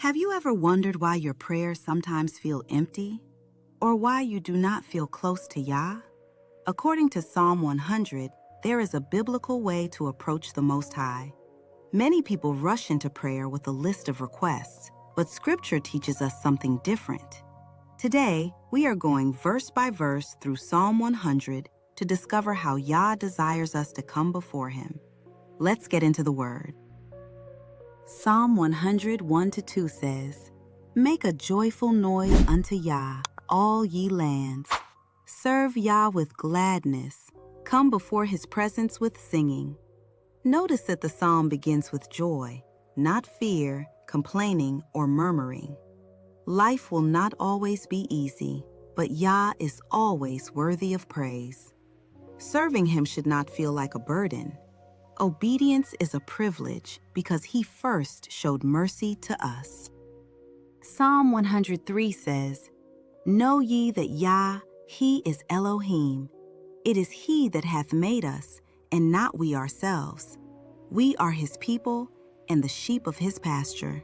Have you ever wondered why your prayers sometimes feel empty? Or why you do not feel close to Yah? According to Psalm 100, there is a biblical way to approach the Most High. Many people rush into prayer with a list of requests, but Scripture teaches us something different. Today, we are going verse by verse through Psalm 100 to discover how Yah desires us to come before Him. Let's get into the Word. Psalm 100, 1-2 says, "Make a joyful noise unto Yah, all ye lands. Serve Yah with gladness. Come before His presence with singing." Notice that the psalm begins with joy, not fear, complaining, or murmuring. Life will not always be easy, but Yah is always worthy of praise. Serving Him should not feel like a burden. Obedience is a privilege because He first showed mercy to us. Psalm 103 says, "Know ye that Yah, He is Elohim. It is He that hath made us, and not we ourselves. We are His people and the sheep of His pasture."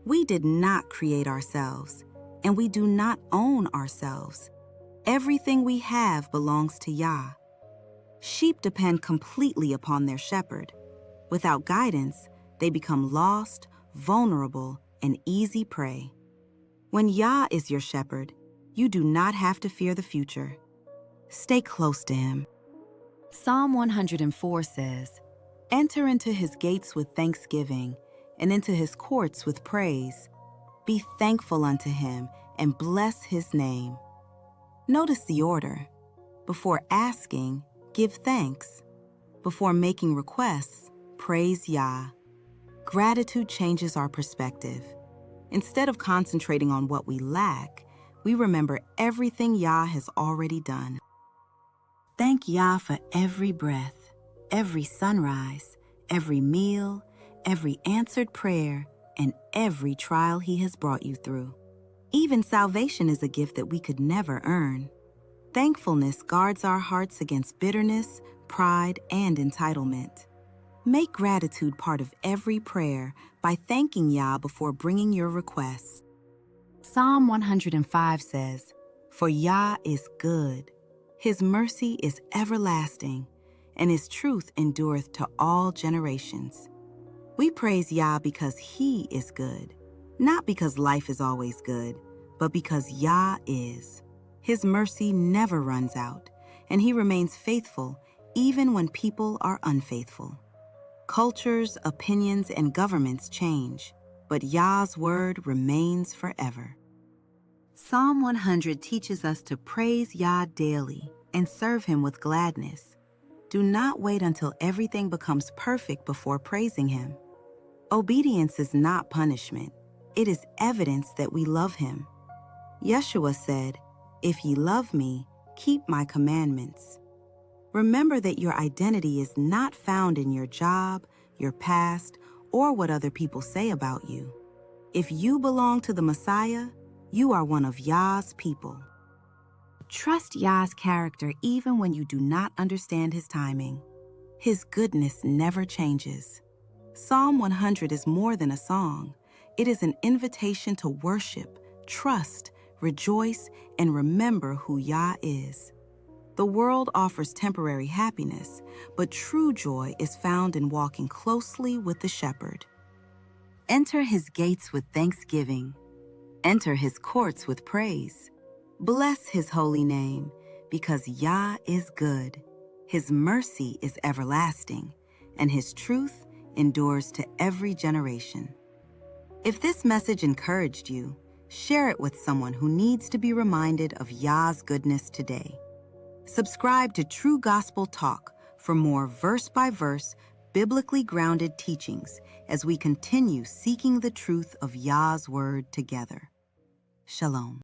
We did not create ourselves, and we do not own ourselves. Everything we have belongs to Yah. Sheep depend completely upon their shepherd. Without guidance, they become lost, vulnerable, and easy prey. When Yah is your shepherd, you do not have to fear the future. Stay close to Him. Psalm 104 says, "Enter into His gates with thanksgiving, and into His courts with praise. Be thankful unto Him, and bless His name." Notice the order. Before asking, give thanks. Before making requests, praise Yah. Gratitude changes our perspective. Instead of concentrating on what we lack, we remember everything Yah has already done. Thank Yah for every breath, every sunrise, every meal, every answered prayer, and every trial He has brought you through. Even salvation is a gift that we could never earn. Thankfulness guards our hearts against bitterness, pride, and entitlement. Make gratitude part of every prayer by thanking Yah before bringing your requests. Psalm 105 says, "For Yah is good. His mercy is everlasting, and His truth endureth to all generations." We praise Yah because He is good, not because life is always good, but because Yah is. His mercy never runs out, and He remains faithful even when people are unfaithful. Cultures, opinions, and governments change, but Yah's word remains forever. Psalm 100 teaches us to praise Yah daily and serve Him with gladness. Do not wait until everything becomes perfect before praising Him. Obedience is not punishment. It is evidence that we love Him. Yeshua said, "If ye love me, keep my commandments." Remember that your identity is not found in your job, your past, or what other people say about you. If you belong to the Messiah, you are one of Yah's people. Trust Yah's character even when you do not understand His timing. His goodness never changes. Psalm 100 is more than a song. It is an invitation to worship, trust, rejoice, and remember who Yah is. The world offers temporary happiness, but true joy is found in walking closely with the shepherd. Enter His gates with thanksgiving. Enter His courts with praise. Bless His holy name, because Yah is good. His mercy is everlasting, and His truth endures to every generation. If this message encouraged you, share it with someone who needs to be reminded of Yah's goodness today. Subscribe to True Gospel Talk for more verse-by-verse, biblically grounded teachings as we continue seeking the truth of Yah's word together. Shalom.